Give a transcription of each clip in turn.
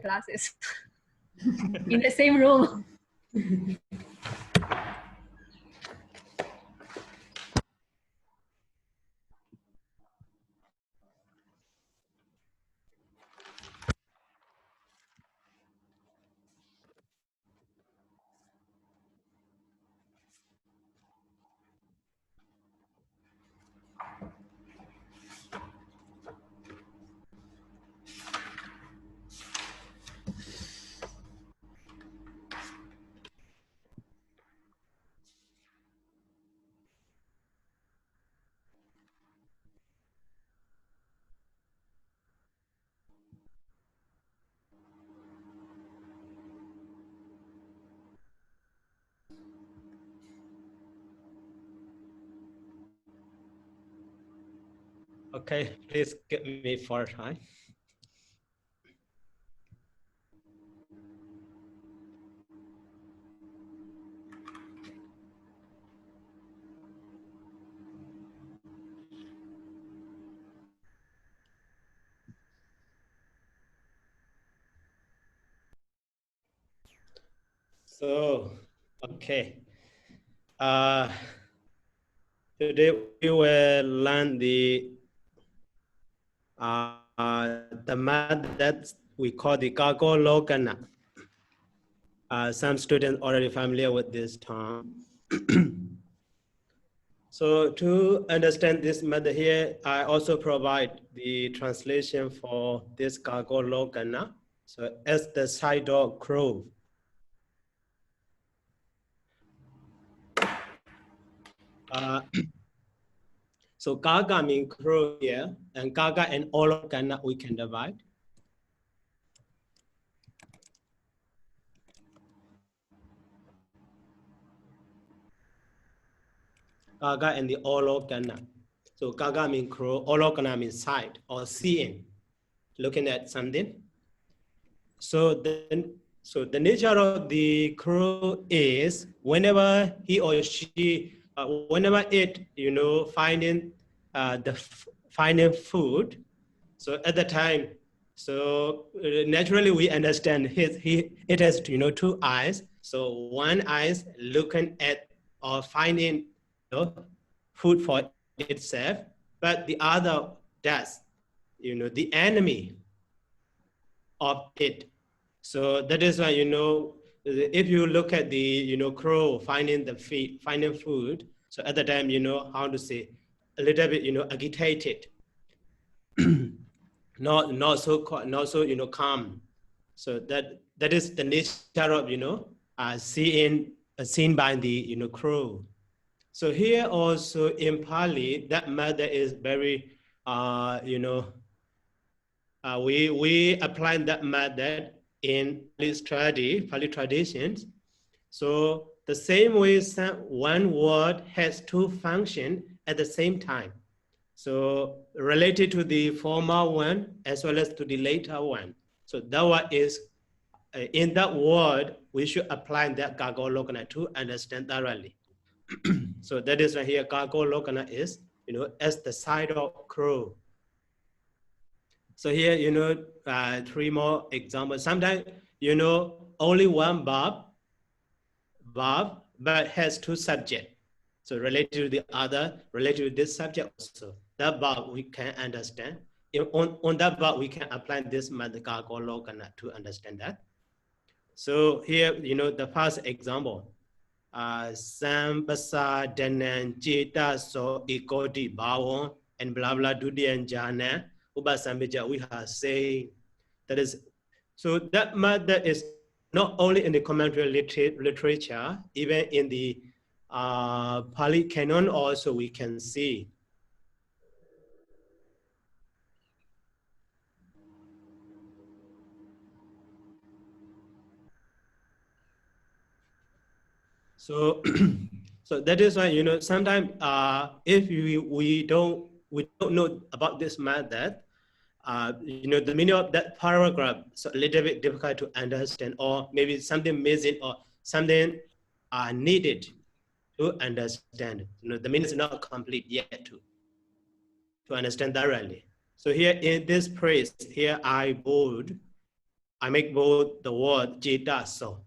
classes in the same room. Okay, please give me 4 time. So, okay. Today we will learn the method that we call the Gago Logana. Some students already familiar with this term. So to understand this method here, I also provide the translation for this Gago Logana. So as the Sayadaw crow. So Gaga means crow here, and Gaga and Ologana we can divide. Gaga and the Ologana. So Gaga means crow, Ologana means sight or seeing, looking at something. So the nature of the crow is whenever he or she, whenever it, finding finding food. So at the time, so naturally we understand it has 2 eyes. So one eyes looking at or finding food for itself, but the other does, the enemy of it. So that is why, if you look at the, crow finding finding food, so at the time, how to say, a little bit, agitated, not so calm. So that is the nature of, seen by the, crow. So here also in Pāļi, that method is very, we apply that method in Pāļi traditions. So the same way one word has 2 functions at the same time. So related to the former one as well as to the later one. So that one is, in that word, we should apply that Gago Logana to understand thoroughly. So that is why here Gago Logana is, as the Sayadaw crow. So here, 3 more examples. Sometimes, only one verb, but has 2 subjects. So related to the other, related to this subject also. That verb we can understand. On that verb, we can apply this method Gago Logana to understand that. So here, the first example. Sambasa Danan Jeta so Ikoti Bawon and blah blah Dudian Jana. Ubasambija, we have say that is, so that matter is not only in the commentary literature, even in the Pāļi canon also we can see. So, so that is why, sometimes if we don't know about this method, the meaning of that paragraph is a little bit difficult to understand, or maybe something missing or something needed to understand. The meaning is not complete yet to understand thoroughly. So here in this phrase, here I bold, I make both the word Jeta so.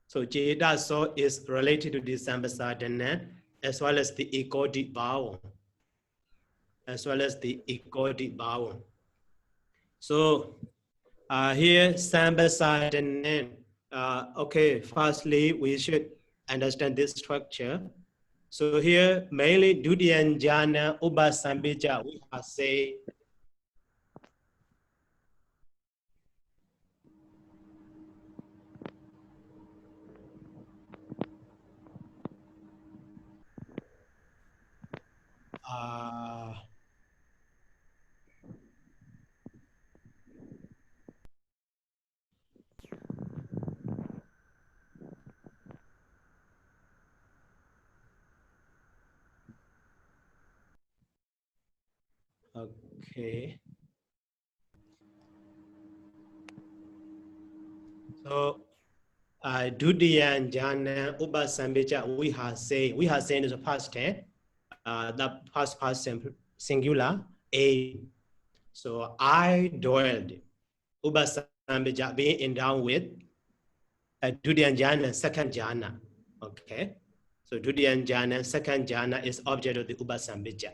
So Jeta so is related to the Sambasadana as well as the Ekodi Bhavan. As well as the Ekodi Bhavan. So here Sambasadana. Okay, firstly, we should understand this structure. So here, mainly Dudiyan Jhana Ubasambija, we have say okay. So Dudiyan Jhana Ubasambija, we have say is a past tense, the past singular a. So I dwelled. Ubasambija being endowed with Dudiyan Jhana, second jhana. Okay. So Dudiyan Jhana, second jhana is object of the Ubasambija.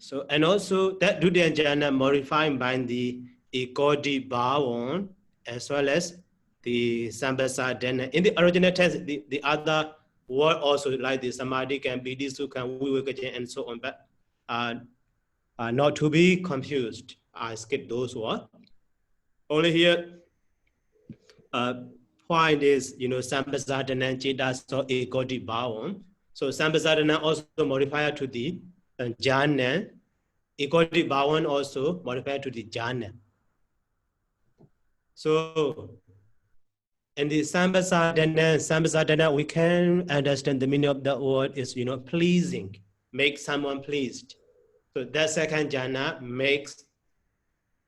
So, and also that Dudiyan Jhana modified by the Ekodi Bhavan as well as the Sambasadana. In the original text, the other word also like the Samadhi can be Sukha, Vivekajan, and so on, but not to be confused. I skip those words. Only here, point is, Sambasadana, Chidaso, Ekodi Bhavan. So Sambasadana also modified to the Jhana. Ekodi Bhavan also modified to the Jhana. So, in the Sambasadana, we can understand the meaning of the word is, pleasing, make someone pleased. So that second jhana makes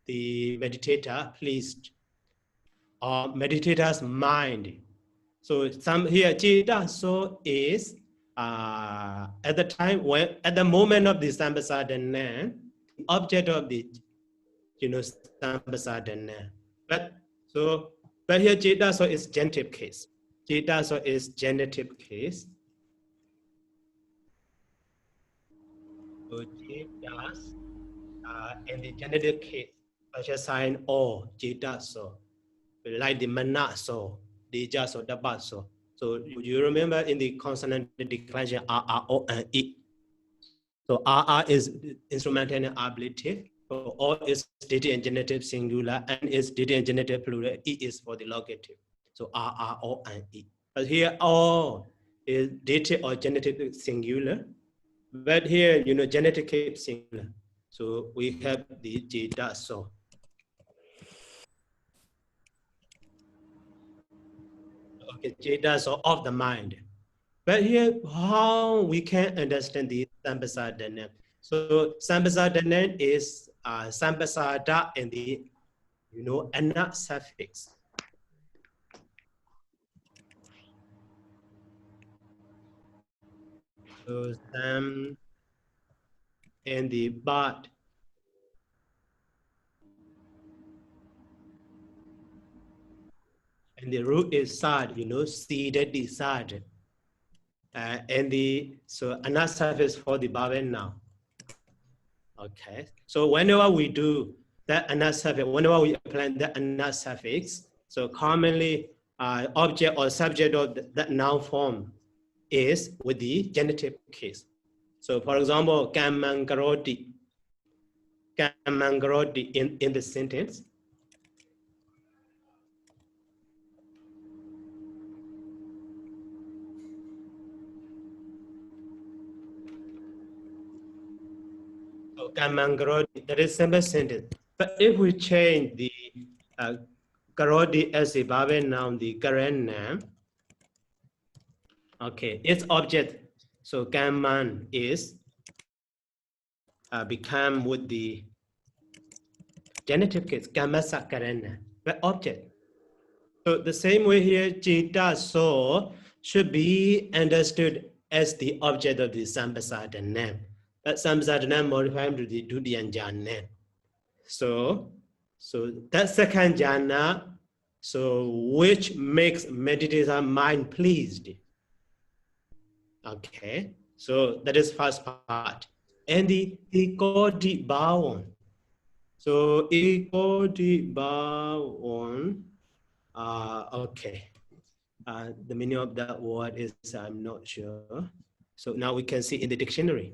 the meditator pleased, or meditator's mind. So some here, Chitta so is at the time when, at the moment of the Sambasadana, object of the, Sambasadana. But here Chitta so is genitive case. Chitta so is genitive case. So Chitta in the genitive case, such as sign or Chitta so, like the mana so, Dija so, Daba so. So you remember in the consonant declension R, O, and E. So R is instrumental and ablative. So O is dative and genitive singular, and is dative and genitive plural. E is for the locative. So R, O, and E. But here O is dative or genitive singular. But here, genitive singular. So we have the Jeta so. Okay, Jeta so of the mind. But here, how we can understand the Sambasadana? So Sambasadana is Sambasada and the, ana suffix. So Sam and the but. And the root is sad, seeded the sad. And the, so ana suffix for the bhavan now. Okay, so whenever we do that ana suffix, whenever we apply that ana suffix, so commonly object or subject of that noun form is with the genitive case. So for example, kamangaroti in the sentence. So kamangaroti, that is simple sentence. But if we change the garoti as a bhavan noun, the current name, okay, its object, so kaman is become with the genitive case, kamasa karana, but object. So the same way here, Jeta so should be understood as the object of the Sambasadana. But Sambasadana modified to the Dudiyan Jhana. So So that second jhana, so which makes meditator mind pleased. Okay, so that is first part. And the ikodi bawon. So ikodi bawon. Okay. The meaning of that word is I'm not sure. So now we can see in the dictionary.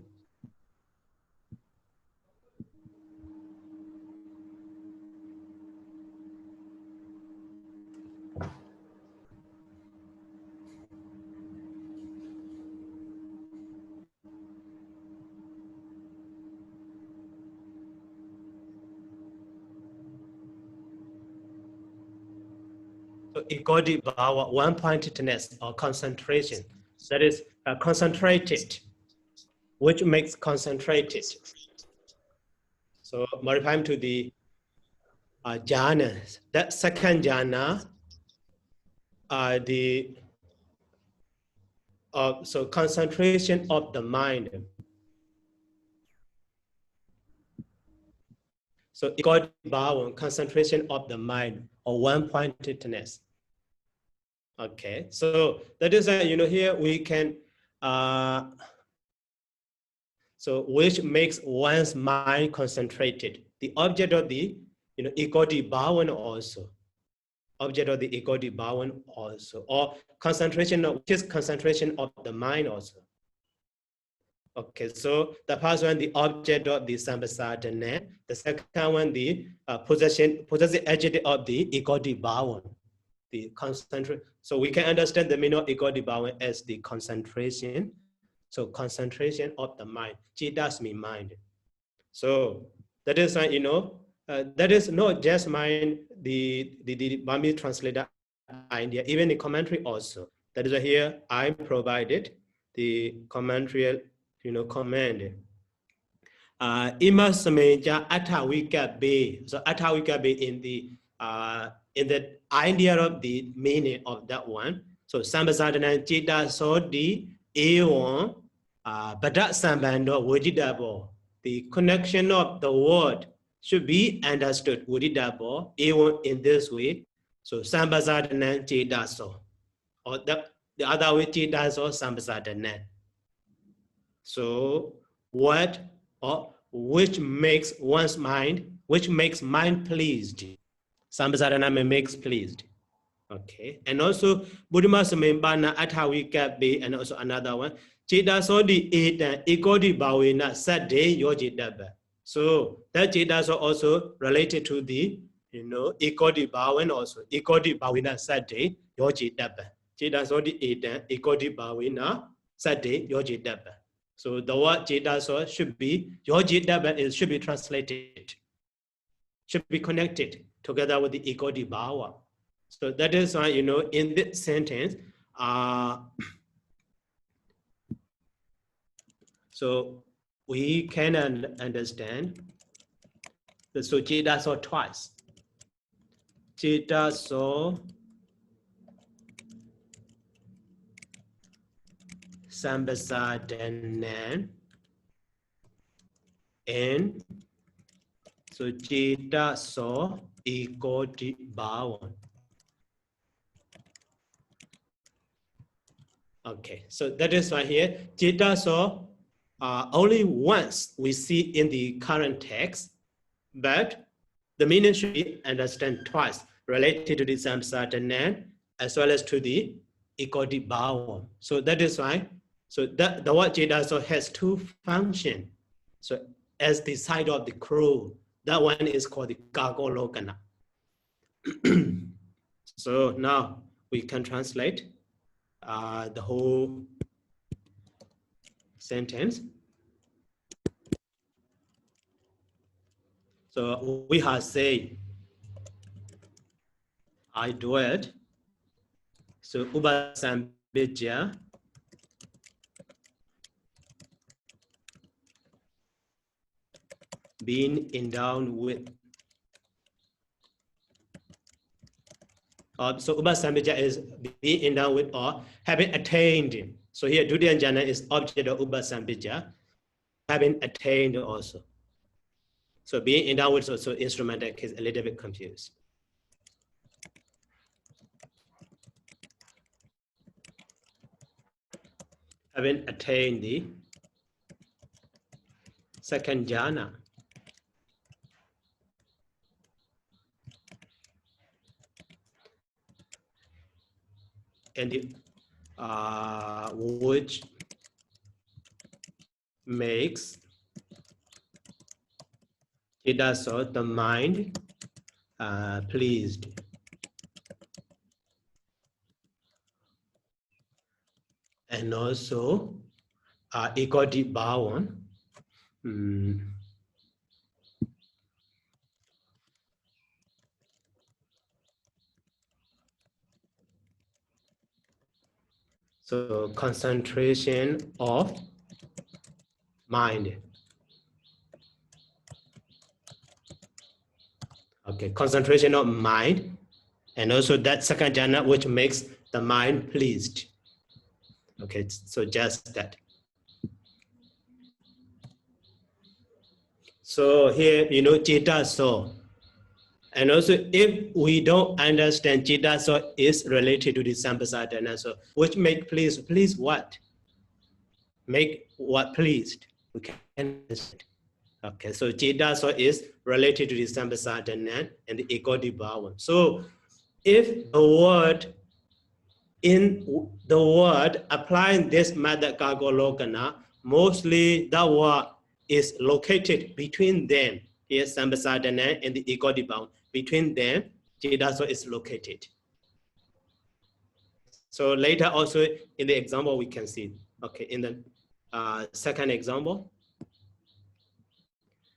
So ikodi bhava, one-pointedness or concentration. That is concentrated, which makes concentrated. So modifying to the jhanas. That second jhana, so concentration of the mind. So ikodi bhava, concentration of the mind or one-pointedness. Okay, so that is here we can so which makes one's mind concentrated. The object of the ikodi bhavan also. Object of the ikodi bhavan also, or concentration of which is concentration of the mind also. Okay, so the first one, the object of the sambasadana. The second one, the possessive adjective of the ikodi bhavan. The concentration. So we can understand the meaning of ikodi bhavan as the concentration. So concentration of the mind. Chidas means mind. So that is that is not just mind. The Burmese translator idea. Even the commentary also. That is here I provided the commentary. Comment. Imasameja atawika be. So atawika be in the idea of the meaning of that one. So sambasadana chita so di eon badat sambando wudidabo. The connection of the word should be understood wudidabo eon in this way. So sambasadana chita so. Or the other way chita so sambasadana. So what or which makes one's mind, which makes mind pleased. Sambasadana makes pleased. Okay. And also Buddhima Samembana Atawika be, and also another one. Chita Sodi Etan Ikodi Bawina Sade Yoji Daba. So that Chita is also related to the Ikodi Bawan also. Ikodi Bawina Sade Yoji Daba. Chita Sodi Etan Ikodi Bawina Sade Yoji Daba. So the word Jidasa should be, your Jidaba should be translated, should be connected together with the Ikodi Bhawa. So that is why, in this sentence, so we can understand the so Jidasa twice. Jidasa Sambasadana and so Jita so ikodi bhavan. Okay, so that is why here Jita so only once we see in the current text, but the meaning should be understood twice related to the Sambasadana as well as to the ikodi bhavan. So that is why. So the word Jidasa has two functions. So as the side of the crow, that one is called the Gagolokana. So now we can translate the whole sentence. So we have said, I dwelt. So Ubasambhija being endowed with. So Ubasambhija is being endowed with or having attained. So here Dudyan Jana is object of Ubasambhija, having attained also. So being in downwards also instrumental case a little bit confused. Having attained the second jhana, and which makes Sayadaw the mind pleased. And also Ikoti Bhavan. So concentration of mind. Okay, concentration of mind, and also that second jhana which makes the mind pleased. Okay, so just that. So here, Sayadaw. And also, if we don't understand Sayadaw is related to the Sampasadana, so which make please what? Make what pleased? We can understand. Okay, so Sayadaw is related to the Sampasadana and the Ikoti Bhavan. So if the word applying this method Kagalokana, mostly the word is located between them. Here, Sampasadana and the Ikoti Bhavan. Between them, Sayadaw is located. So later also in the example we can see, okay, in the second example.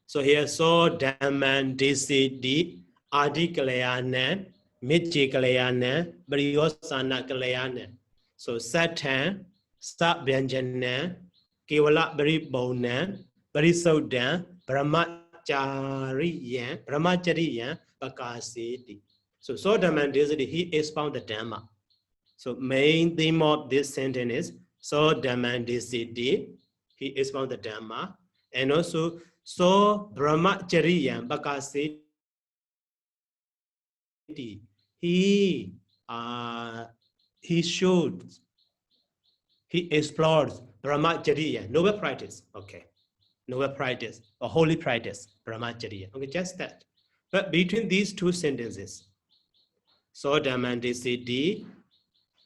So here, so Dhamman DCD Adikalayanan Mijikalayanan Briyosana Kalayanan. So Satan Sat Byanjana Kiwala Baribonan Barisodan Brahmachariyan Bakasiti. So Dhamman DCD, he expound the Dhamma. So main theme of this sentence is so Dhamman DCD, he expound the Dhamma, and also so Brahmacharya Bakasiti, he shows, he explores Brahmacharya, noble practice, okay, noble practice or holy practice, Brahmacharya, okay, just that. But between these two sentences, so Dhamman DCD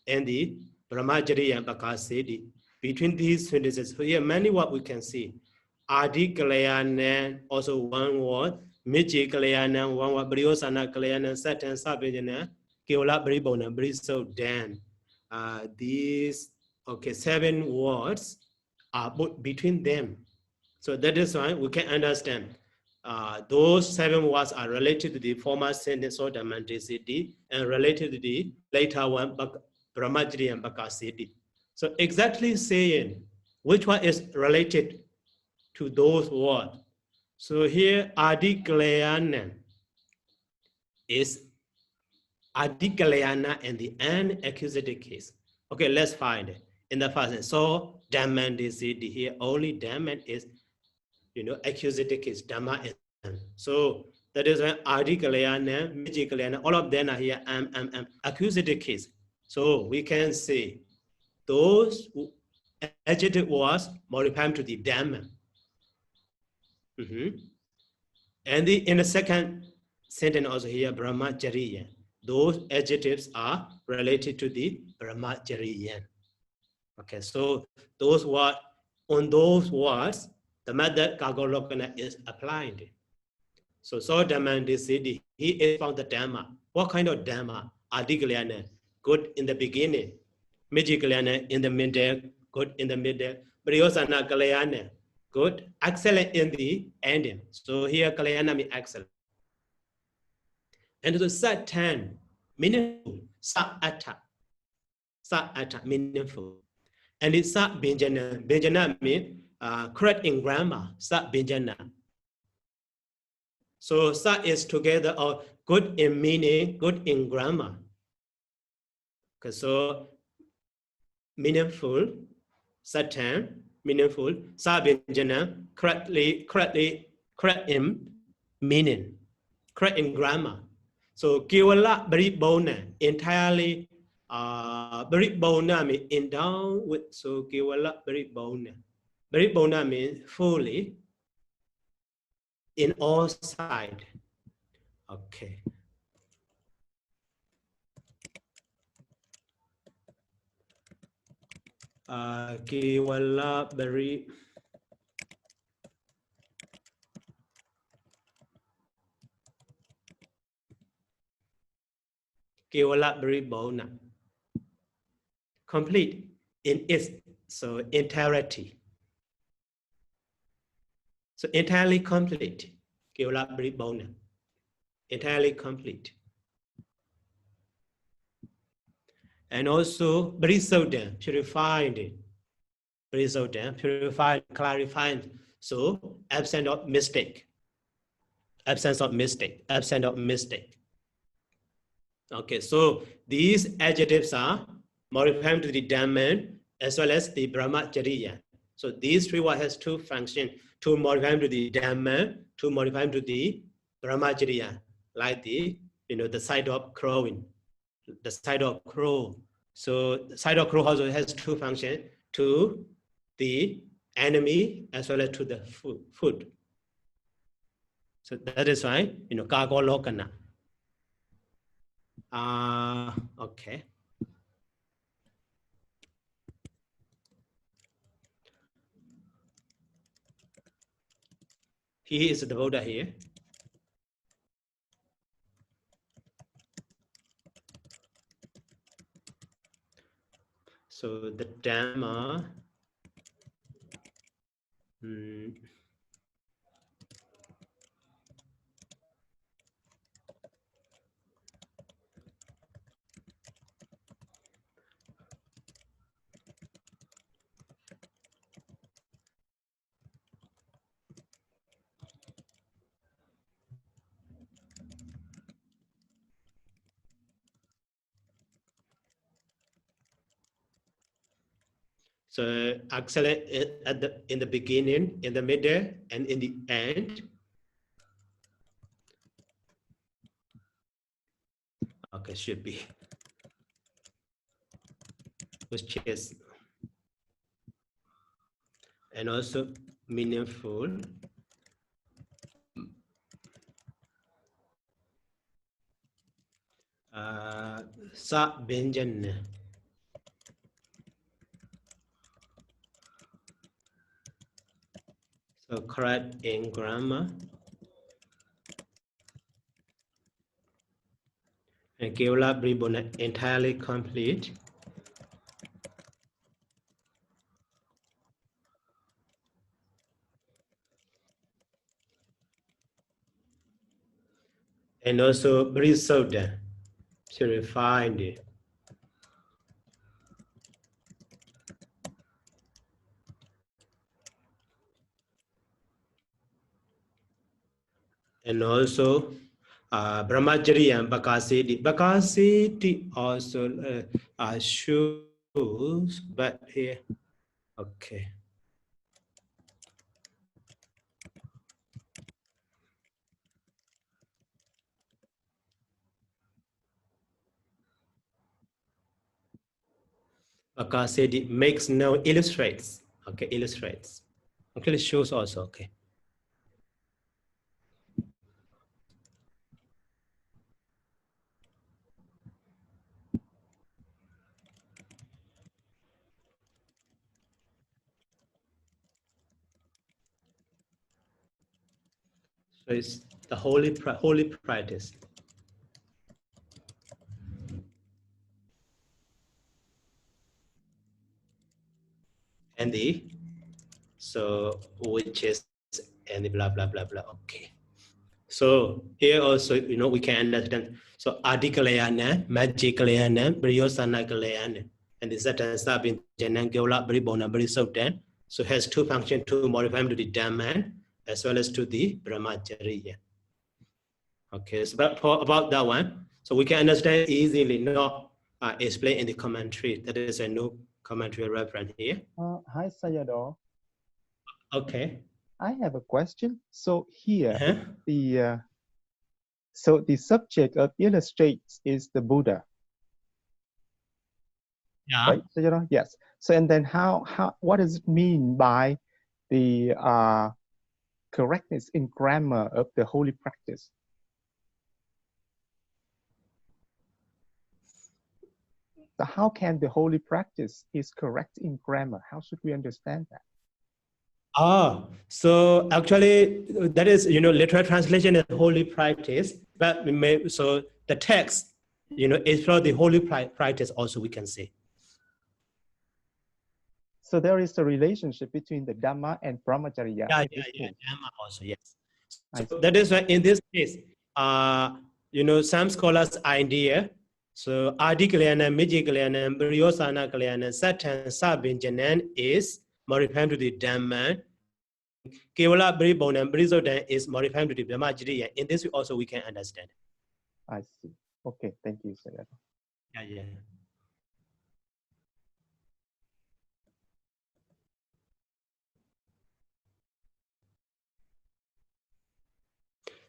and the Brahmacharya Bakasiti, between these sentences, here many what we can see. Adi Kalayana, also one word, Michi Kalayana, one word, Briosana Kalayana, Satan Sabajana, Kiola Bribona, Briso Dan. These, okay, 7 words are between them. So that is why we can understand those 7 words are related to the former sentence of the Mantisiti and related to the later one, Brahmacharya and Bakasiti. So exactly saying which one is related to those words. So here, Adikalayana is Adikalayana and the unaccusative case. Okay, let's find it. In the first sentence, so Dhamman DCD here, only Dhamman is, accusative case, Dhamma and so that is when Adikalayana, Mijikalayana, all of them are here, accusative case. So we can say those adjective words modify to the Dhamma. And in the second sentence also here, Brahmacharya, those adjectives are related to the Brahmacharya. Okay, so those words, on those words, the method Kagalokana is applied. So Dhamman DCD, he is found the Dhamma. What kind of Dhamma? Adikalayana, good in the beginning. Mijikalayana in the middle, good in the middle. Briyosana Kalayana, good, excellent in the ending. So here Kalayana means excellent. And the Satan, meaningful, Sa'ata, meaningful. And it's Sa Benjana. Benjana means correct in grammar, Sa Benjana. So Sa is together or good in meaning, good in grammar. Okay, so meaningful, Satan, meaningful, Sa Benjana, correct in meaning, correct in grammar. So Kiwala Baribona entirely Baribona means in down with so Kiwala Baribona. Baribona means fully in all sides. Okay. Kiwala Bari Kiwala Baribona. Complete in its so entirety. So entirely complete. Kiwala Baribona. Entirely complete. And also Barisoda, purified. Barisoda, purified, clarified. So absent of mistake. Absence of mistake. Absent of mistake. Okay, so these adjectives are modifying to the Dhamma as well as the Brahmacharya. So these three words has two functions: to modify to the Dhamma, to modify to the Brahmacharya, like the the side of crowing, the side of crow. So the side of crow also has two functions: to the enemy as well as to the food. So that is why Kago Lokana. Okay. He is the Buddha here. So the Dhamma. So actually in the beginning, in the middle, and in the end. Okay, should be. Which is and also meaningful. Sa Benjan. So correct in grammar. And Keola Bribona entirely complete. And also Brisoda, purified. And also Brahmacharya and Bakasiti. Bakasiti also shoes, but here, okay. Bakasiti makes no illustrates. Okay, illustrates. Okay, shows also, okay. So it's the holy practice. And the so which is and the blah blah blah blah. Okay. So here also we can understand. So Adikalayana, Magikalayana, Briyosana, and the sentence have been Janangula Bribona Brisotan. So has two functions to modify to the Dhamma as well as to the Brahmacharya. Okay, so about that one, so we can understand easily, not explain in the commentary. That is a new commentary reference here. Hi, Sayadaw. Okay. I have a question. So here, so the subject of illustrates is the Buddha. Yeah. Right? So, you know, yes. So, and then what does it mean by the correctness in grammar of the holy practice? So how can the holy practice is correct in grammar? How should we understand that? So actually that is, you know, literal translation is holy practice, but so the text, you know, is for the holy practice also, we can say. So there is a relationship between the Dhamma and Brahmacharya. Yeah, Dhamma also, yes. So I that is why in this case, you know, some scholars idea, so Adi Kalyana, Miji Kalyana, Briyosana Kalyana, Satan Sabinjanan is modifying to the Dhamma, and Kevala Bribon and Brizodan is modifying to the Brahmacharya. In this also we can understand. I see. Okay, thank you, Sayadaw. Yeah.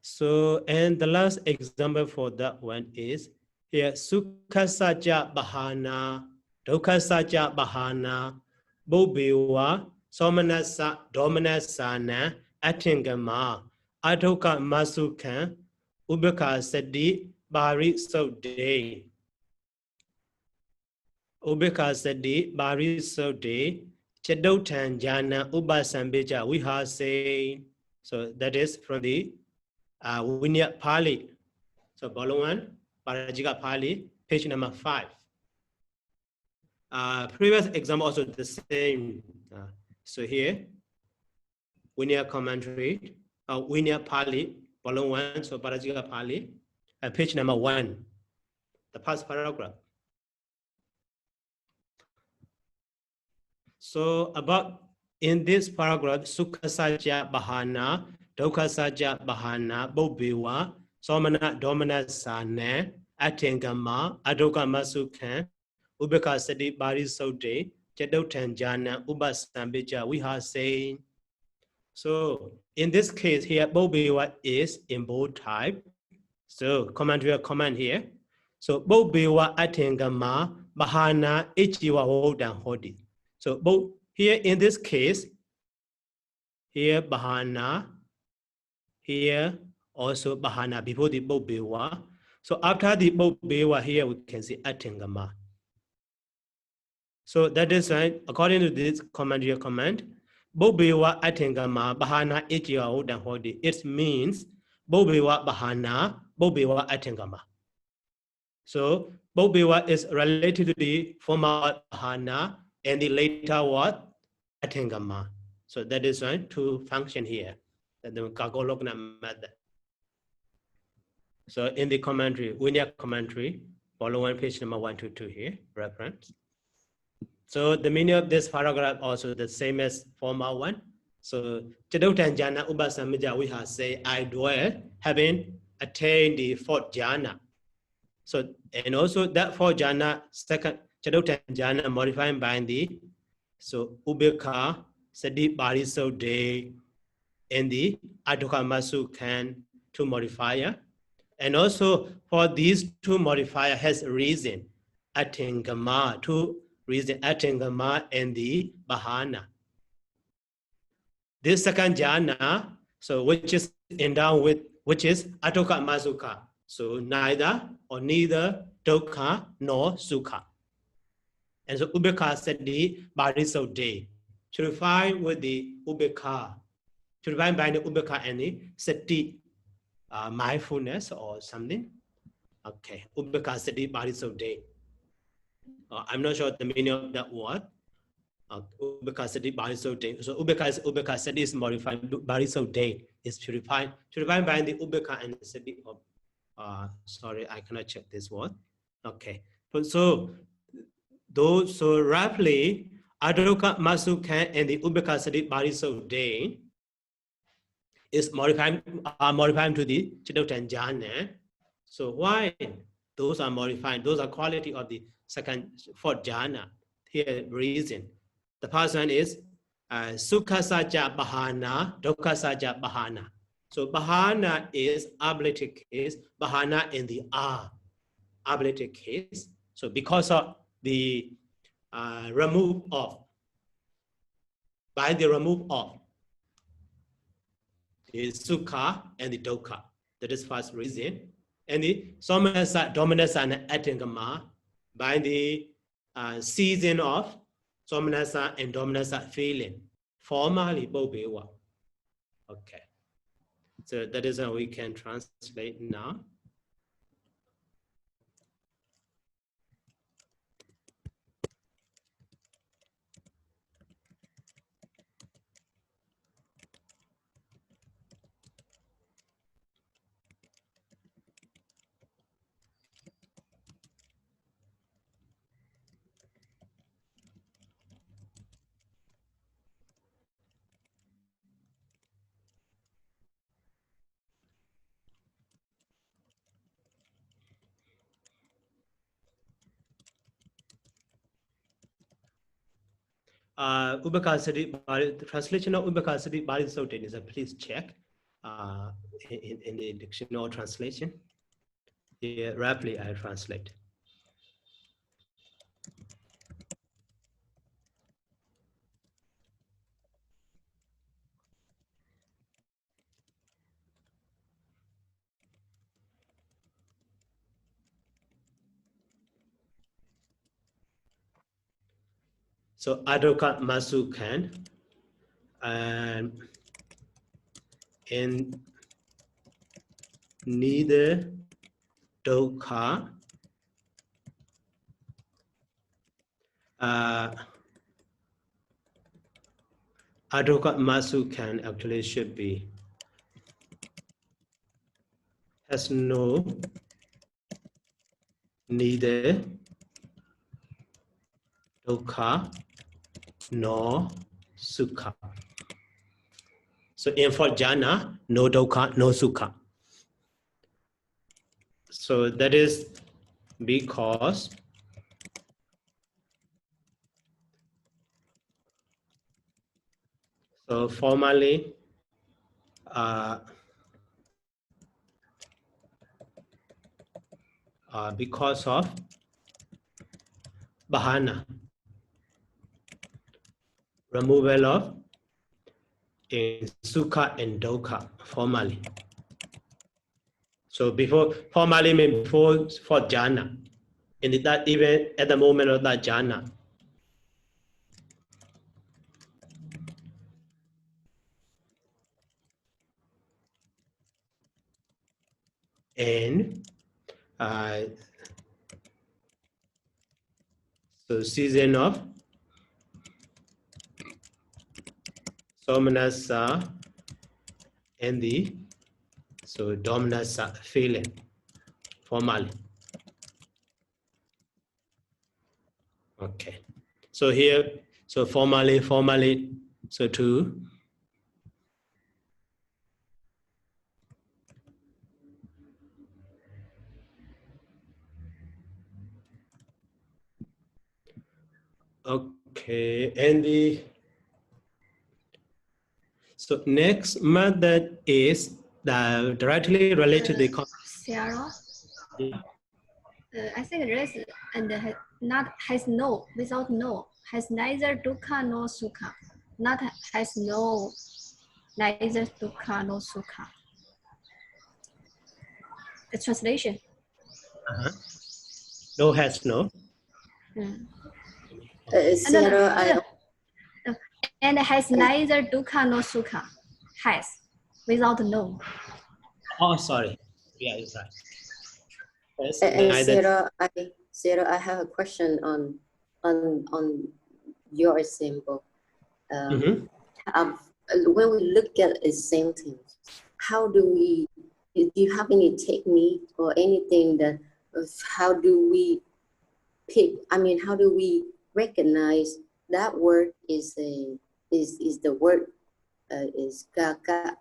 So, and the last example for that one is here, Sukha Saja Bahana, Dukha Saja Bahana, Bobewa, Somanasa, Domanasana, Atingama, Adoka Masukan, Ubeka Sadi, Bari Sode. Ubeka Sadi, Bari Sode, Chadotan Jana, Ubasambeja, we have say. So that is from the Winya Pāḷi. So volume 1, Parajika Pāḷi, page number 5. Previous example also the same. So here, Winya commentary, Winya Pāḷi, volume 1, so Parajika Pāḷi, page number 1, the past paragraph. So about in this paragraph, Sukha Saja Bahana, Dukha Saja Bahana, Bobewa, Somana Domana Sane, Atengama, Adoka Masukan, Ubeka Sadi Bari Sode, Chedotan Jana, Ubasambija, we have saying. So in this case here, Bobewa is in bold type. So comment here. So Bobewa Atengama, Bahana, Ichiwa Hodan Hodi. So both here in this case, here Bahana, here also Bahana before the Bobewa. So after the Bobewa here we can see Atengama. So that is right. According to this commentary comment, Bobewa Atengama Bahana Ichia Odan Hodi. It means Bobewa Bahana, Bobewa Atengama. So Bobewa is related to the former Bahana and the later word Atengama. So that is right to function here. The Kagologna method. So in the commentary, Winya commentary, follow one page number 122 here, reference. So the meaning of this paragraph also the same as former one. So Chadotan Jana Ubasamija, we have say I dwell having attained the fourth jhana. So and also that fourth jhana, second Chadotan Jana modified by the so Ubeka Sadi Bariso De and the Adoka Masu can two modifier. And also for these two modifier has a reason Atengama, two reason Atengama and the Bahana. This second jhana, so which is endowed with, which is Atoka Masuka. So neither or neither Dukkha nor Sukha. And so Ubeka said the Bariso De. To refine with the Ubeka, to refine by the Ubeka and the Sati, mindfulness or something. Okay, Ubeka Sati Bariso De. I'm not sure the meaning of that word. Ubeka Sati Bariso De. So Ubeka Sati is modified. Bariso De is purified by the Ubeka and the Sati of. Sorry, I cannot check this word. Okay, but so those so roughly Adoka Masukan and the Ubeka Sati Bariso De is modified to the Chidotan Jhana. So why those are modified? Those are quality of the second fourth jhana. Here reason. The first one is Sukha Saja Bahana, Dukkha Saja Bahana. So Bahana is ability case, Bahana in the ability case. So because of the remove of, by the remove of the Sukha and the Dukkha. That is first reason. And the Somanasa, Dominus and Atingama by the season of Somanasa and Dominasa feeling. Formally, Bobewa. Okay. So that is how we can translate now. The translation of Ubakasadi Bali Sotin is please check in the dictionary or translation. Here, roughly I translate. So Adoka Masukan and in neither Dokha Adoka Masukan actually should be has no neither Dokha nor Sukha. So in for jhana, no dukkha, no sukha. So that is because so formally because of bahana, removal of in sukha and dukkha formally. So before formally means before for jhana, and that even at the moment of that jhana. And so season of somanasa and the so dominasa feeling formally. Okay. So here, so formally, so two. Okay, and the so next method is the directly related to the Sarah, yeah. I think rest and has no without no has neither dukkha nor sukha. Not has no neither dukkha nor sukha. The translation. No has no. Sarah, and has neither dukkha nor sukha. Has without no. Oh, sorry. Yeah, it's right. Yes, Sarah, I have a question on your example. When we look at a sentence, how do we? Do you have any technique or anything that how do we pick? I mean, how do we recognize that word is the word is kaka?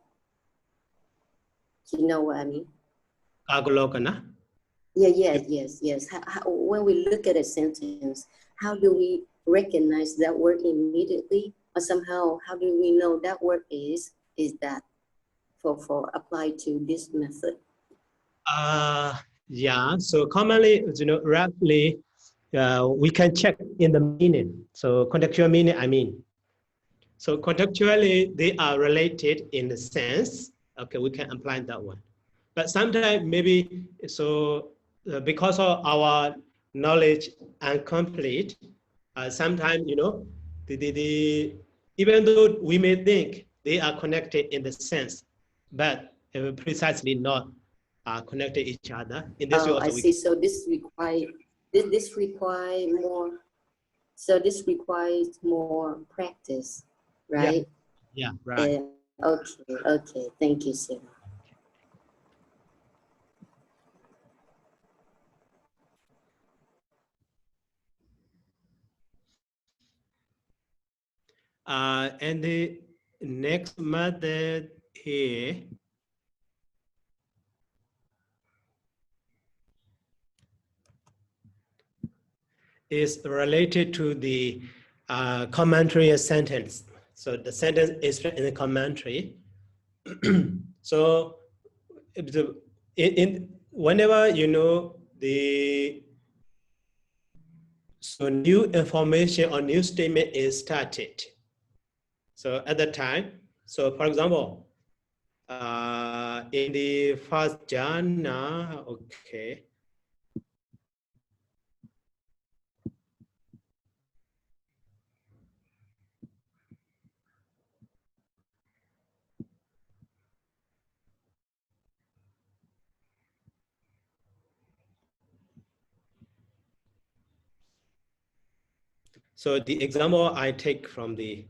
You know what I mean? Kagalokana. Yeah, yes. How, when we look at a sentence, how do we recognize that word immediately or somehow, how do we know that word is that for applied to this method? Yeah, so commonly, roughly, we can check in the meaning. So contextual meaning, I mean. So contextually, they are related in the sense. Okay, we can apply that one. But sometimes maybe, so because of our knowledge incomplete, sometimes, even though we may think they are connected in the sense, but precisely not connected each other. In this way Oh, also I see. So this require more. So this requires more practice, right? Yeah, right. Okay. Thank you, sir. And the next method here is related to the commentary sentence. So the sentence is in the commentary. So whenever so new information or new statement is started. So at that time, so for example, in the first jhana, okay. So the example I take from the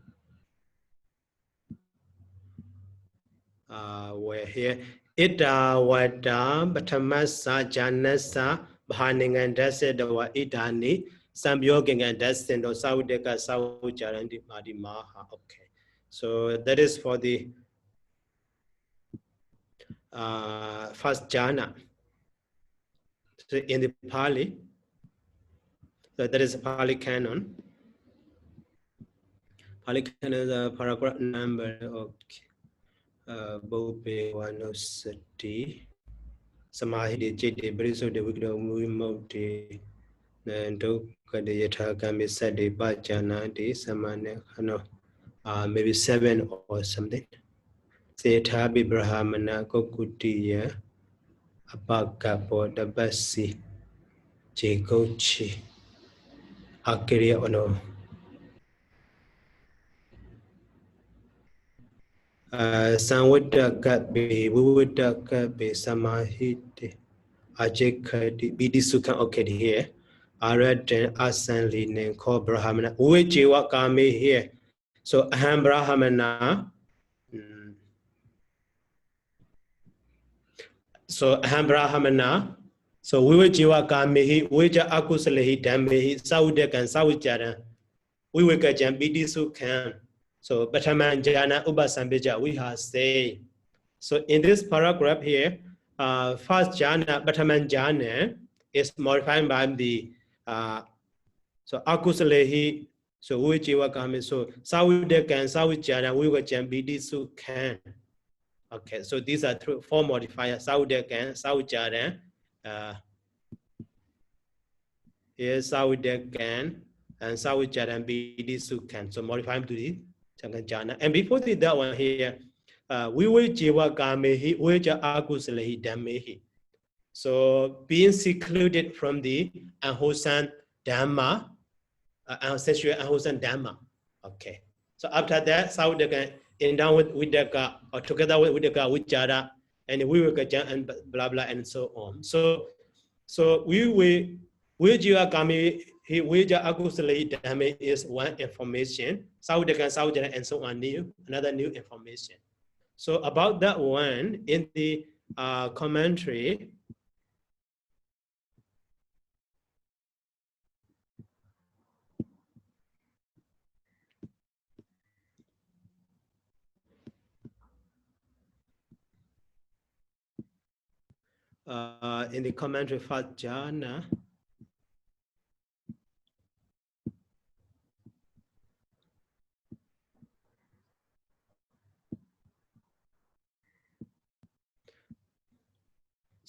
where here ita wada batamasa janasa bhaningan dasedawa idani sambyogingan dasendo saudeka saujarandi madimaha. Okay, so that is for the first jhana. So in the Pāḷi, so that is Pāḷi canon. Pāļi canon is a paragraph number. Okay. Bope Vanosati Samahidi Jiti Briso de Wigdo Mumoti Nandoka de Yatakami Sadi Bajana de Samane maybe 7 or something. Setabi Brahmana Kokutiya Apakapo Dabasi Jekochi Akiria Ono Sanwudaka be Wudaka be Samahiti Ajekadi Bidisuka okay here. Aradan Asanli name called Brahmana. Ujiwa kami here. So Aham Brahmana. So Aham Brahmana. So we were Jiwa kami, Wija Akusalehi Damehi, Saudek and Saujana. We were Gajan Bidisukan. So Bataman Jana Ubasambija, we have say. So in this paragraph here, first jhana, Bataman jhana is modified by the so akusalehi, so ujiwa kami, so sawidekan, sawujana, we were jambidisu can. Okay, so these are 4 modifiers, sawidekan, sawujana, here sawidekan, and sawujana, and bidisu can. So modify to the jhana. And before that one here, we will jiwa gamehi, uja akusalehi damehi. So being secluded from the unwholesome dhamma, sensual unwholesome dhamma. Okay. So after that, Saudaka in down with the or together with the Vichara, and we will get and blah blah and so on. So we will Kami Wija Akusali Dhamma is one information. Saudaka and so on another new information. So about that one in the commentary. In the commentary for jhana,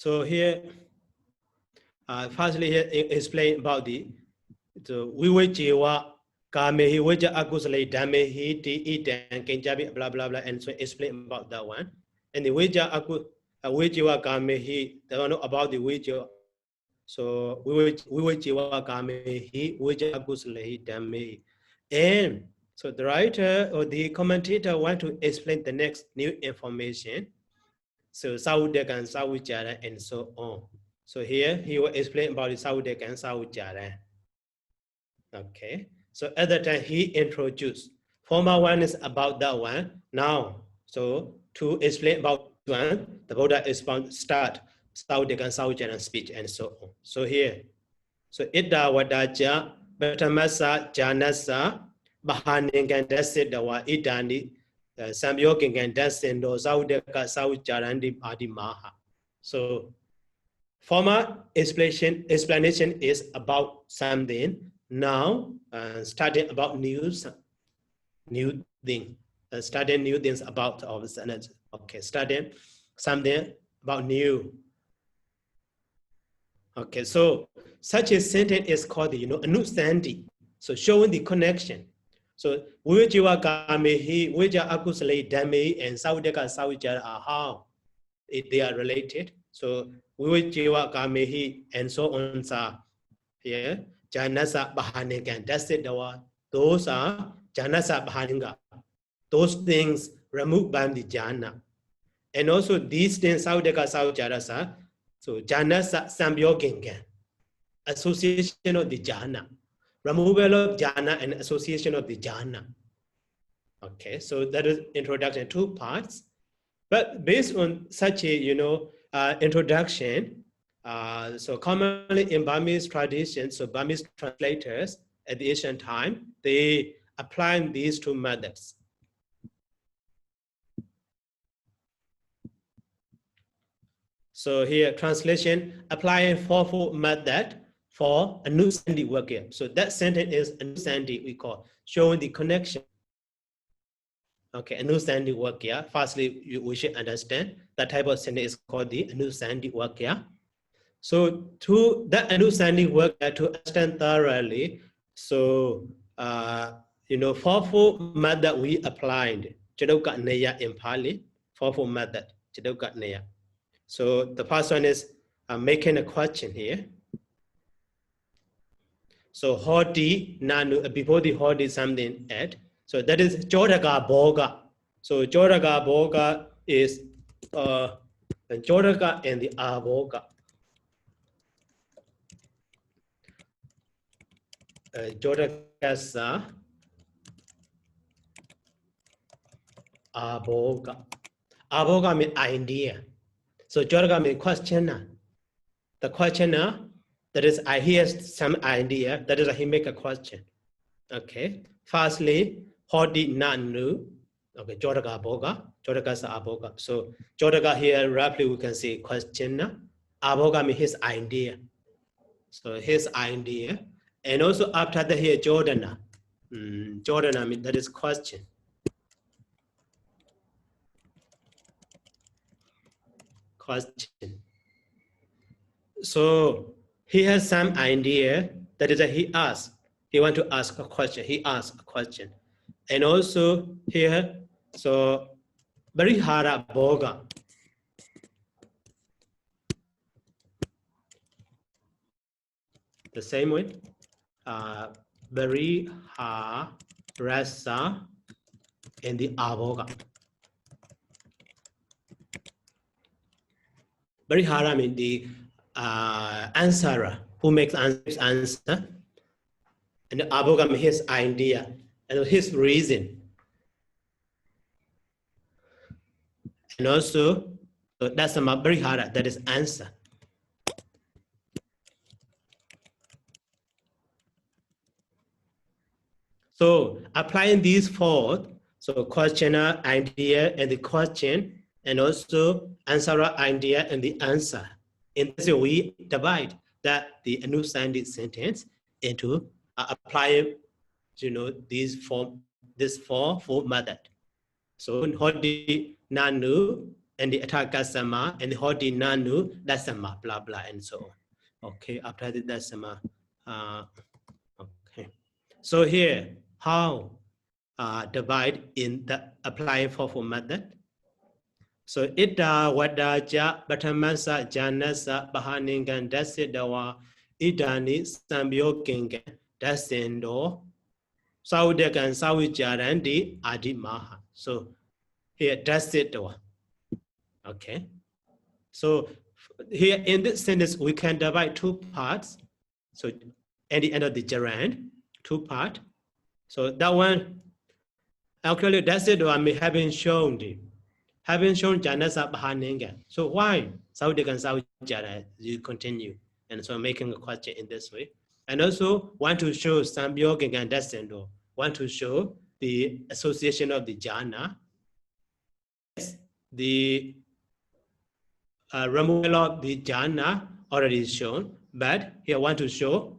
So here, firstly here explain about the Vivechewa Kamehi Veja Akusale Damehi Ti Itan Kenjabi blah blah blah, and so explain about that one. And the Veja Vivechewa Kamehi, they don't know about the Veja. So Vivechewa Kamehi Veja Akusale Damehi. And so the writer or the commentator want to explain the next new information. So Saudek and Saujara and so on. So here he will explain about the Saudek and Saujara. Okay. So at that time he introduced. Former one is about that one. Now, so to explain about one, the Buddha start Saudek and Saujara speech and so on. So here, so Ida Wadaja, Batamasa, Janasa, Bahaningan Dasidawa, Idani, Samyoking and Dasindo, Saudeka, Saujarandi Adimaha. So former explanation is about something. Now starting about new thing. Studying new things about our energy. Okay, studying something about new. Okay, so such a sentence is called, understanding. So showing the connection. So Vivechewa Kamehi, Veja Akusale Dame, and Saudeka Saujara are how they are related. So Vivechewa Kamehi and so on are here. Janasa Bahaningan. That's it. Those are Janasa Bahaninga. Those things removed by the Jana. And also these things Saudeka Saujarasa. So Janasa Sambyogingan. Association of the jhana, removal of jhana and association of the jhana. Okay, so that is introduction, 2 parts. But based on such a introduction, so commonly in Burmese tradition, so Burmese translators at the ancient time, they apply these 2 methods. So here translation applying 4-fold method for a new sandy work here. So that sentence is a new sandy we call showing the connection. Okay, a new sandy work here. Firstly, we should understand that type of sentence is called the new sandy work here. So to that new sandy work here, to understand thoroughly, so 4-fold method we applied. Chadauka Neya in Pāli, 4-fold method. Chadauka Neya. So the first one is making a question here. So hodi nanu, before the hodi something add. So that is Jodaga Boga. So Jodaga Boga is Jodaga and the Aboga. Jodagasa Aboga. Aboga means idea. So Jodaga means questioner. The questioner, that is, I hear some idea, that is, he make a question. Okay. Firstly, hodi nanu. Okay, Jodaga Boga, Jodagasa Aboga. So Jodaga here, roughly we can say questioner. Aboga means his idea. So his idea. And also after that here, Jordana. Jordana means that is question. Question. So he has some idea, that is he asks. He want to ask a question. He asks a question. And also here, so Barihara Boga. The same way. Bariha Rasa and the Aboga. Barihara means the answerer who makes answer. And the Aboga means his idea and his reason. And also, so that's the Barihara, that is answer. So applying these 4, so questioner, idea, and the question, and also answerer, idea, and the answer. In this way, we divide the understanding sentence into applying, this 4 method. So hodi nanu, and the atakasama, and the hoti nanu, dasama, blah, blah, and so on. Okay, after the dasama. Okay. So here, how divide in the apply for method? So ita wada ja batamasa janasa bahaningan dasidawa idani sambyokingan dasindo saudagan sawijarandi adi maha. So here dasidawa. Okay. So here in this sentence we can divide two parts. So at the end of the gerund, two parts. So that one actually dasidawa may have been shown. Having shown Janasa Bahaninga. So why Saudi and Saudi Jara? You continue. And so making a question in this way. And also want to show Sambyog and Descendo. Want to show the association of the Jana. The removal of the Jana already shown. But here want to show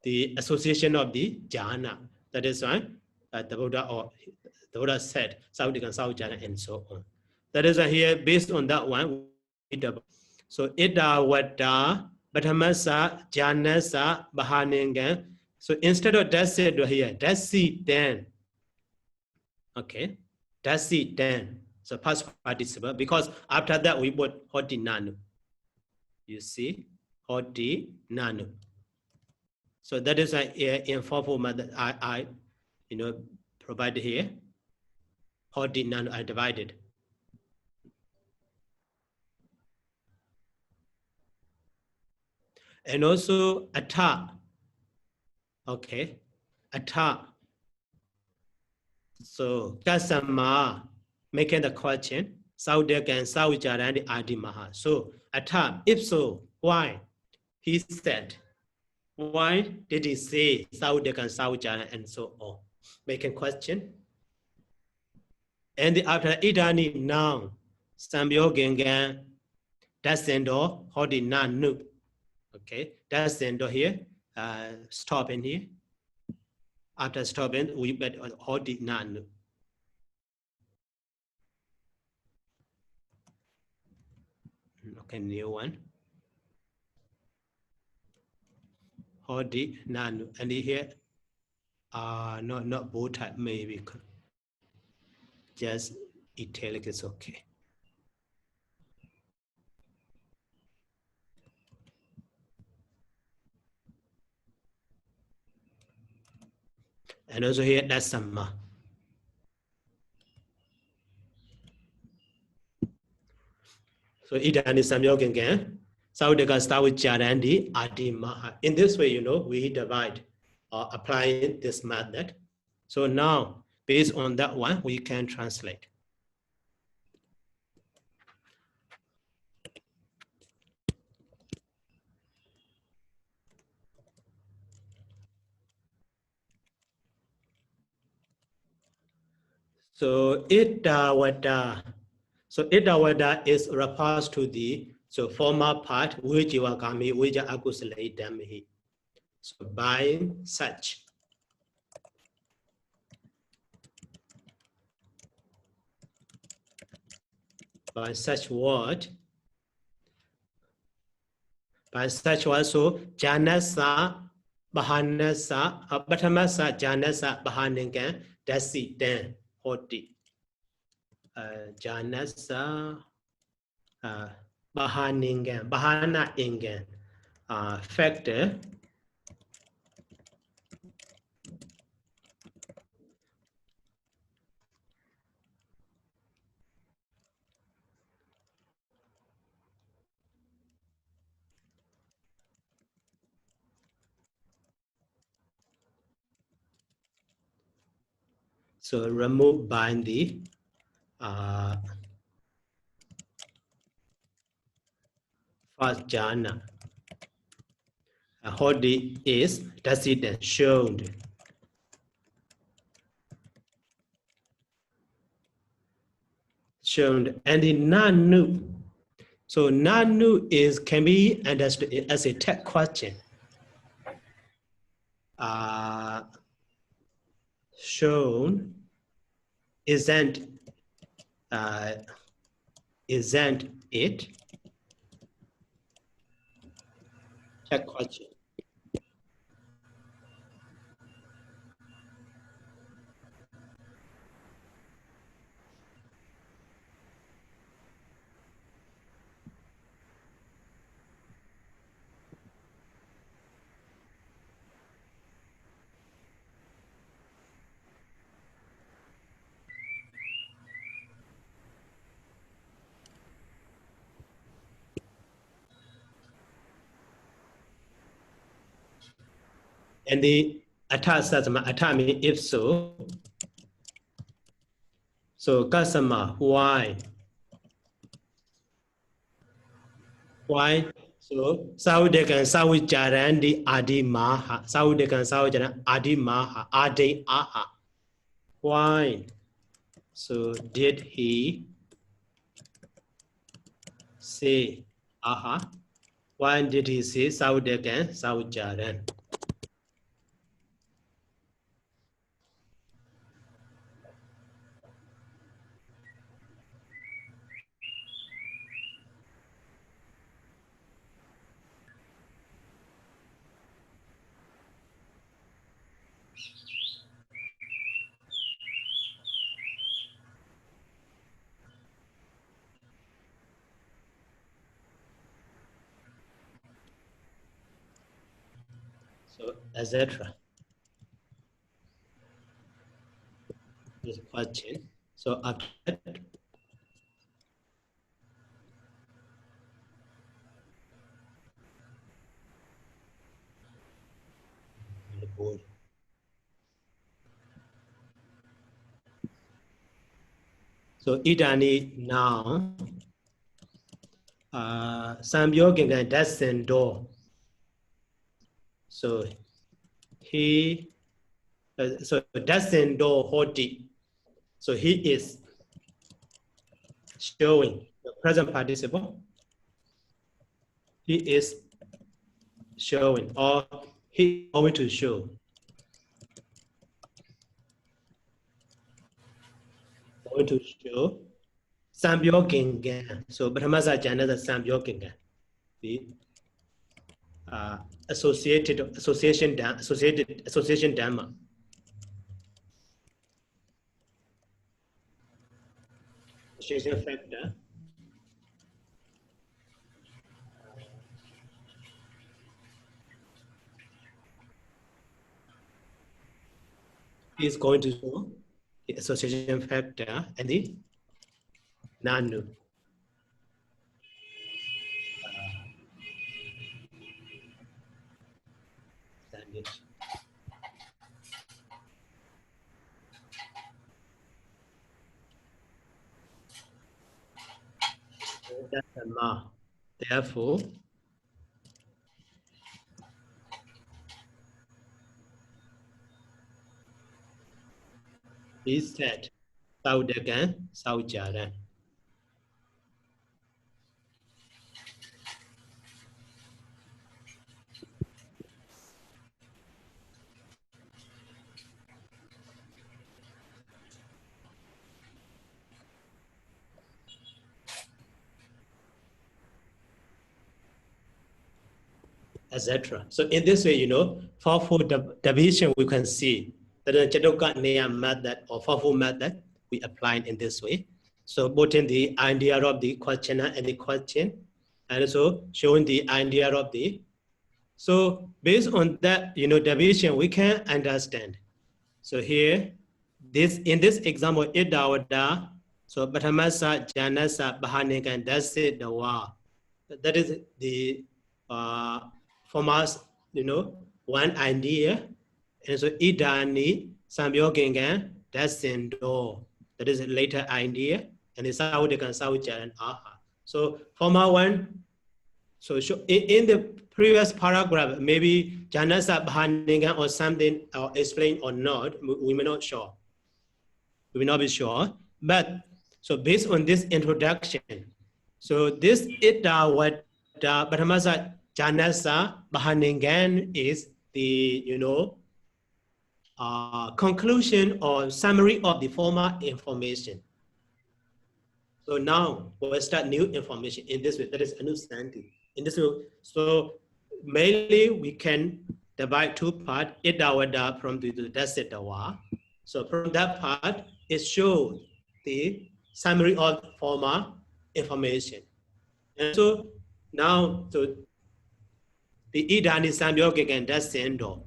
the association of the Jana. That is why the Buddha said Saudi and Saudi Jana and so on. That is here, based on that one. So ida wada batamasa janasa bahaningan. So instead of dasi here, dasi then. Okay, dasi then. So past participle, because after that we put hoti nanu. You see, hoti nanu. So that is an informal method I provided here. Hoti nanu are divided. And also ata. Okay, ata. So kasama, making the question. Saudak and Sawijarandi Adimaha. So ata, if so, why? He said, why did he say Saudak and Sawijara and so on? Making question. And after idani noun, Sambyogengan, dasendo, hodi nanu. Okay, dasendo here, stop in here. After stopping, we bet hodi nanu. Okay, new one. Hodi nanu. And here, not both type, maybe. Just italic is okay. And also here, that's sama. So idani samyogen again. Saudaka start with jarandi adimaha. In this way, we divide applying this method. So now, based on that one, we can translate. So idawada. So idawada is refers to the former part which you are coming, which are akusalaidamihi. So by such. By such word. By such word, so janasa bahanasa batamasa janasa bahaningan dasi then hoti. Janasa bahaningan bahana ingen factor. So remove by the first jhana. Hodi is Dasida shown. Shown and the nanu. So nanu can be understood as a tech question. Shown isn't isn't it? Check question. And the Atha says, Atha means if so. So customer, why? Why? So Saudekan Sawijaran di Adi Maha. Saudekan Sawijaran Adi Maha. Adi Aha. Why? So did he say Aha? Why did he say Saudekan Sawijaran? So, etc. This question. So after that, so idani now Sambyogingan doesn't do. So he so doesn't do hoti. So he is showing the present participle. He is showing, or he is going to show. Going to show Sambyogingan. So Brahmasa Janada Sambyogingan. The association dhamma. Association factor. Is going to show the association factor and the nanu. Therefore, he said, Saudagan, Saujaran. Etc. So in this way, you know, fourfold division we can see that the Chaturanga method or fourfold method we apply in this way. So putting the idea of the questioner and the question, and also showing the idea of the. So based on that, you know, division we can understand. So here, in this example, idawada. So Bhatamasa, Janasa, Bahanikan, that's it. The wow. That is the from us, you know, one idea. And so idani Sambyogingan, that's in do. That is a later idea. And the Saudikan Saujaran aha. So from our one, so in the previous paragraph, maybe Janasa Bhaningan or something explained or not, we may not sure. We may not be sure. But so based on this introduction, so this idawada Bhatamasa Janasa Bhaningan is the, you know, conclusion or summary of the former information. So now we'll start new information in this way. That is understanding. In this way, so mainly we can divide two parts. Idawada from the Dasitawa. So from that part, it shows the summary of former information. And so now, so the Idani Samyogingan Dasendo.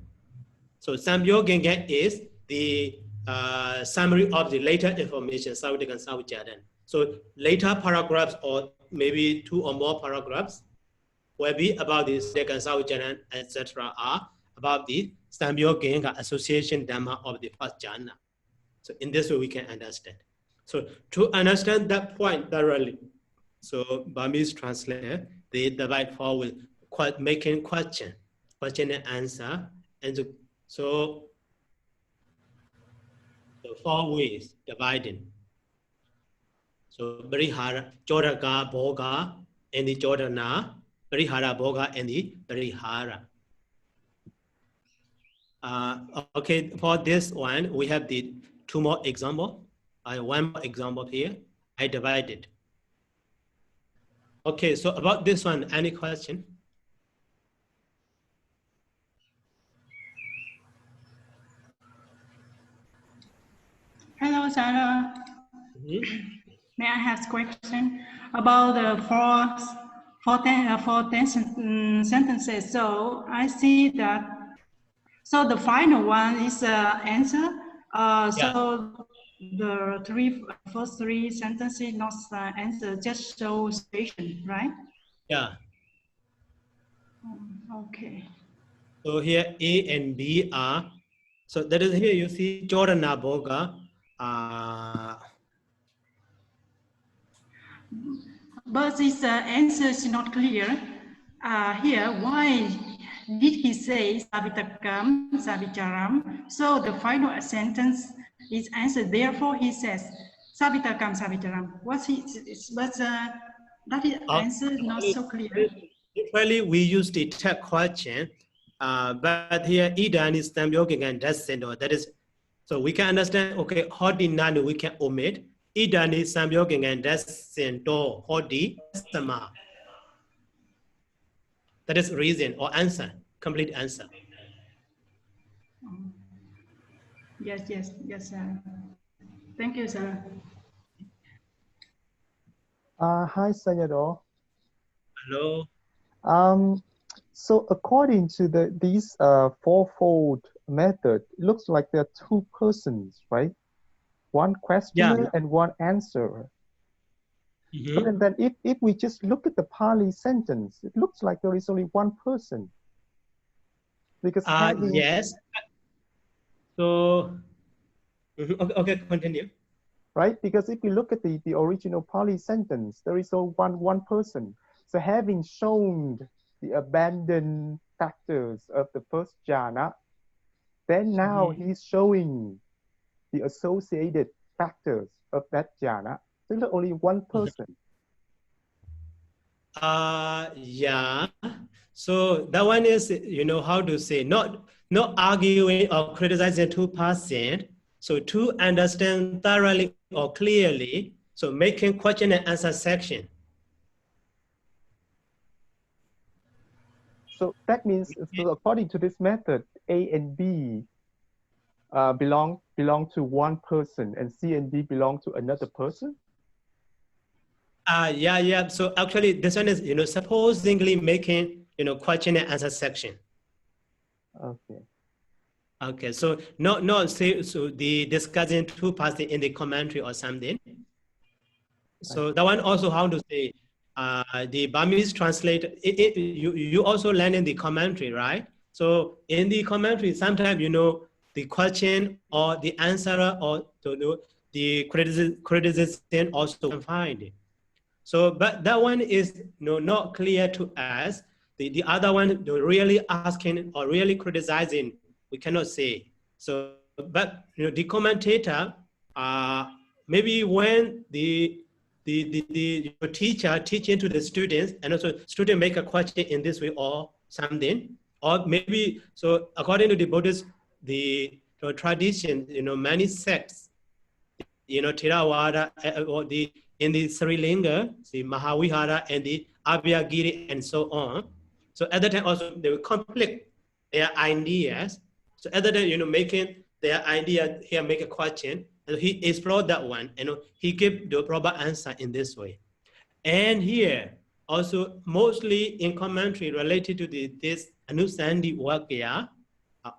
So Samyogingan is the summary of the later information. So later paragraphs, or maybe 2 or more paragraphs, will be about the second Sahujanan, etc., are about the Samyoginga association Dhamma of the first jhana. So in this way we can understand. So to understand that point thoroughly, so Burmese translator, they divide forward making question and answer, and so the 4 ways dividing. So Barihara, Jodaga, Boga, and the Jodana, Barihara, Boga, and the Barihara. Okay, for this one, we have the 2 more examples. One more example here. I divided. Okay, so about this one, any question? Hello, Sarah. Mm-hmm. May I have a question about the four sentences? So I see that. So the final one is answer. So the first three sentences not answer, just show situation, right? Yeah. Okay. So here A and B are. So that is here you see Jodana Boga. But this answer is not clear. Here, why did he say Savitakam, Savicharam? So the final sentence is answered. Therefore, he says Savitakam, Savicharam. What's he? But that is answer not so clear. Usually we use the tag question, but here Idan is Samyogin and Dasendo. That is, so we can understand. Okay, Hodi Nanu we can omit. Idan is Samyogin and Dasendo. Hodi Sama. That is reason or answer, complete answer. Yes, sir. Thank you, sir. Hi, Sayadaw. Hello. So according to these fourfold method, it looks like there are 2 persons, right? One questioner and one answerer. Mm-hmm. But then if we just look at the Pāli sentence, it looks like there is only one person. Because yes. So, okay, continue. Right? Because if you look at the original Pāli sentence, there is only one person. So having shown the abandoned factors of the first jhana, then now he's showing the associated factors of that jhana. So there's only one person. Yeah. So that one is, how to say, not arguing or criticizing 2%. So to understand thoroughly or clearly, so making question and answer section. So that means, so according to this method, A and B belong to one person, and C and D belong to another person? Yeah. So actually, this one is, supposedly making, question and answer section. Okay. Okay, so no. Say so the discussing 2% in the commentary or something. So that one also how to say the Burmese translate you also learn in the commentary, right? So in the commentary, sometimes the question or the answer or the criticism also can find it. So but that one is not clear to us. The other one really asking or really criticizing, we cannot say. So but the commentator maybe when the teacher teaching to the students, and also student make a question in this way or something, or maybe so according to the Buddhist the tradition, many sects, Theravada or the in the Sri Lanka, the Mahavihara and the Abhyagiri and so on. So at that time also they will conflict their ideas. So at that time, making their idea here, make a question, and he explored that one, and he gave the proper answer in this way. And here also mostly in commentary related to this Anusandi Vakya,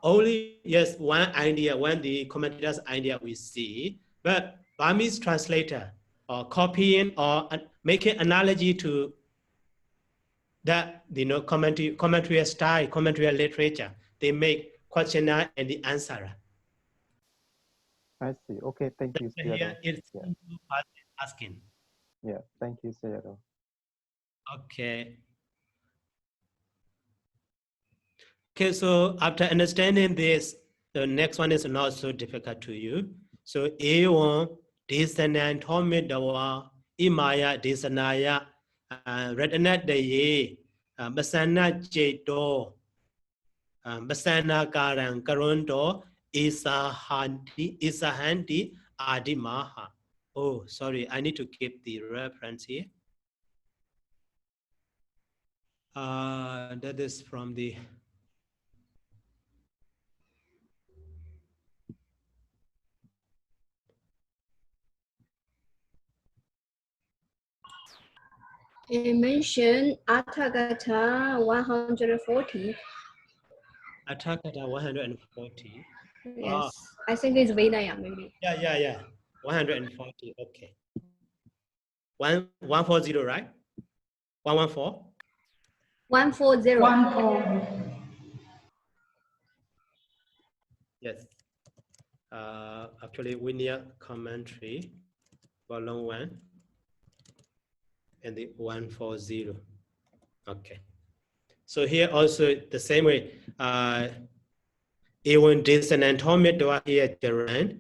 only yes one idea, when the commentator's idea we see, but Burmese translator or copying or making analogy to that commentary style, commentary literature, they make questionnaire and the answer. I see. Okay, thank you, Sayadaw. Here it's asking. Yeah, thank you, Sayadaw. Okay. Okay, so after understanding this, the next one is not so difficult to you. So A1, Desanan, Tommy Dawa, Imaya, Desanaya, Redanat Daye, Basana Jeto, Basana Karang, Karundo, Isahanti, Adimaha. Oh, sorry, I need to keep the reference here. That is from the It mentioned Atthakatha 140. Atthakatha 140. Yes, I think it's Vinaya maybe. Yeah. 140. Okay. 140, right? 114. 140. 140. Yes. Actually, we need commentary, volume 1, and the 140. Okay. So here also the same way. Even this and Antomid here Jaran,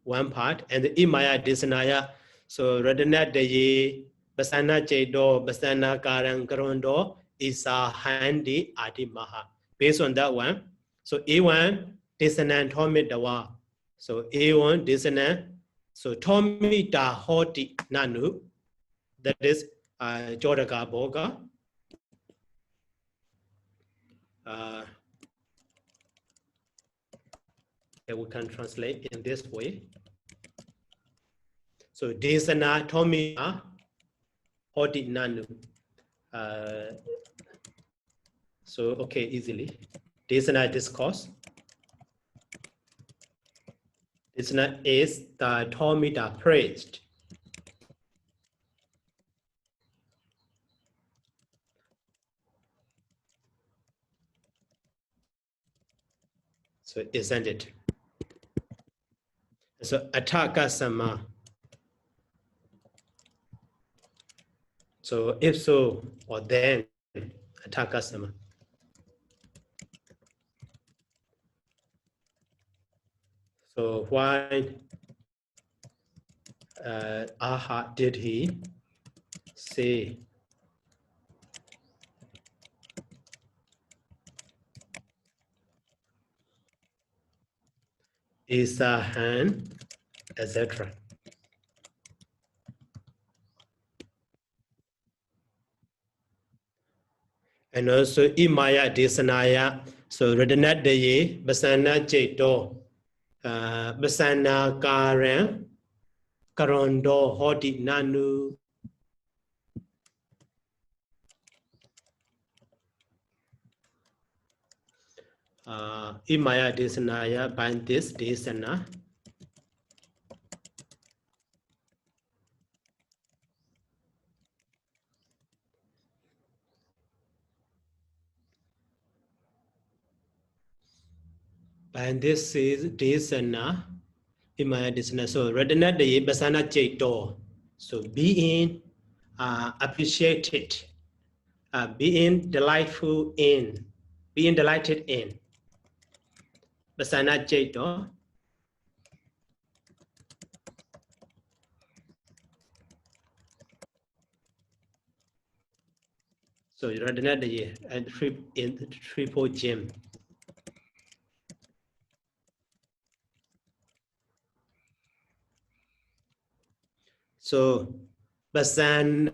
one part, and the Imaya Disanaya. So Radana Daye, Basana Jedo, Basana Karang Karondo, Isa Handi Adimaha. Based on that one. So A1 Disanan Tomid Dawa. So A1 Disanan. So Tomi Da Hoti Nanu. That is Jodaka Boga. We can translate in this way. So Desana Tomia Hoti Nanu. So okay, easily. Desana discourse. Desana is the Tomita praised. So isn't it? So Ataka Sama. So if so, or then Ataka Sama. So why Aha did he say Isahan, etc. And also Imaya Desanaya, so Redanat Daye, Basana Jeto, Basana Karan, Karondo, Hoti Nanu. Imaya Desanaya, bind this Desana. And this is Desana, Imaya Desana. So Redanat Daye, Basana Jeto. So being appreciated, being delightful in, being delighted in. Basana Jeto. So Radhana Daye and in the triple gem. So Basana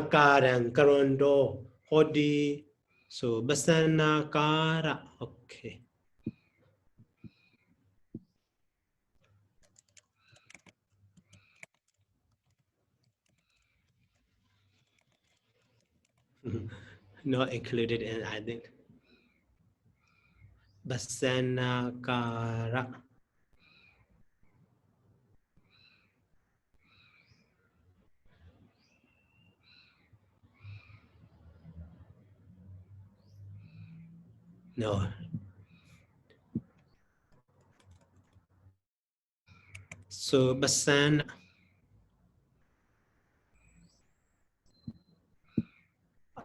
karang karondo hodi. So basana kara. Okay. Not included in, I think. Basana kara. No. So basana.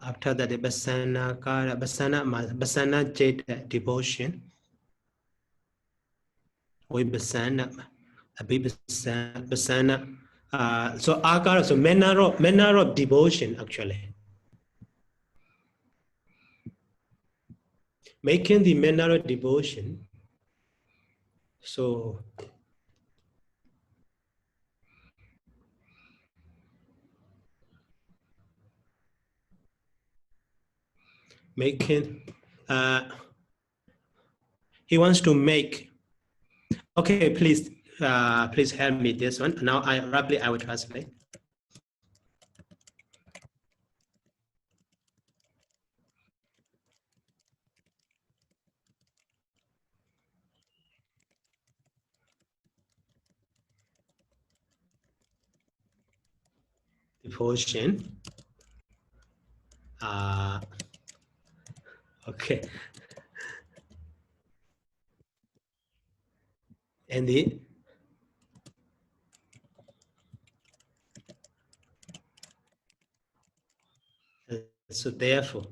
After that, the basana kara, basana jade devotion. We basana, a bit basana. So akara, so manner of devotion actually. Making the manner of devotion. So making, he wants to make. Okay, please help me this one. Now I will translate. Devotion. Okay. And the so therefore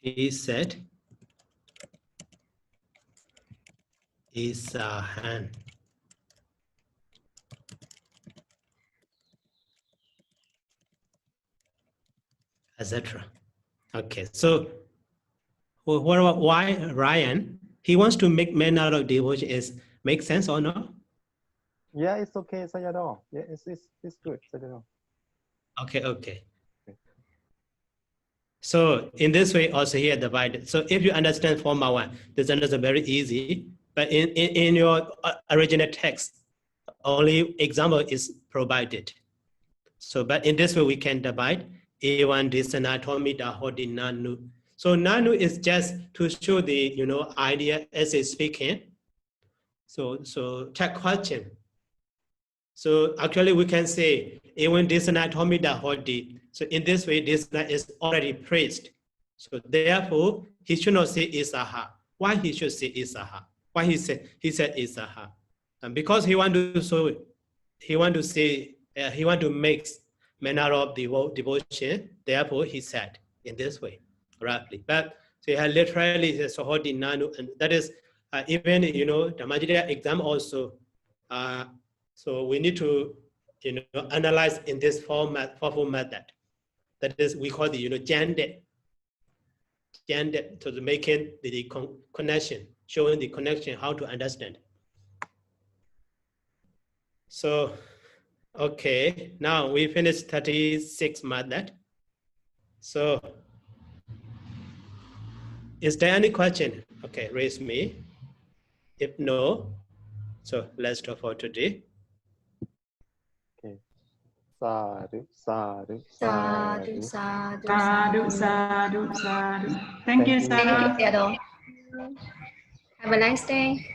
he said is a hand, etc. Okay, so why Ryan? He wants to make manner of devotion is make sense or not? Yeah, it's okay, Sayadaw. Yeah, it's good, Sayadaw. Okay. So in this way, also here divided. So if you understand Forma 1, this is very easy. But in your original text, only example is provided. So, but in this way, we can divide A1 Disana Tomita Hodi Nanu. So Nanu is just to show the idea as is speaking. So check question. So actually we can say A1 Disana Tomita Hodi. So in this way, Disana is already praised. So therefore, he should not say Isaha. Why he should say Isaha? Why he said Isaha? And because he want to say he want to mix manner of devotion. Therefore, he said in this way, roughly. But so he had literally Sohodi Nanu, and that is even the Majida exam also. So we need to analyze in this formal method. That is we call the gender to making the connection, showing the connection, how to understand. So, okay, now we finished 36 method. So, is there any question? Okay, raise me. If no, so let's stop for today. Okay. Sadhu, sadhu, Sadhu, sadhu. sadhu, Sadhu. Thank you, Thank you. Thank you, Sayadaw. Sayadaw. Have a nice day.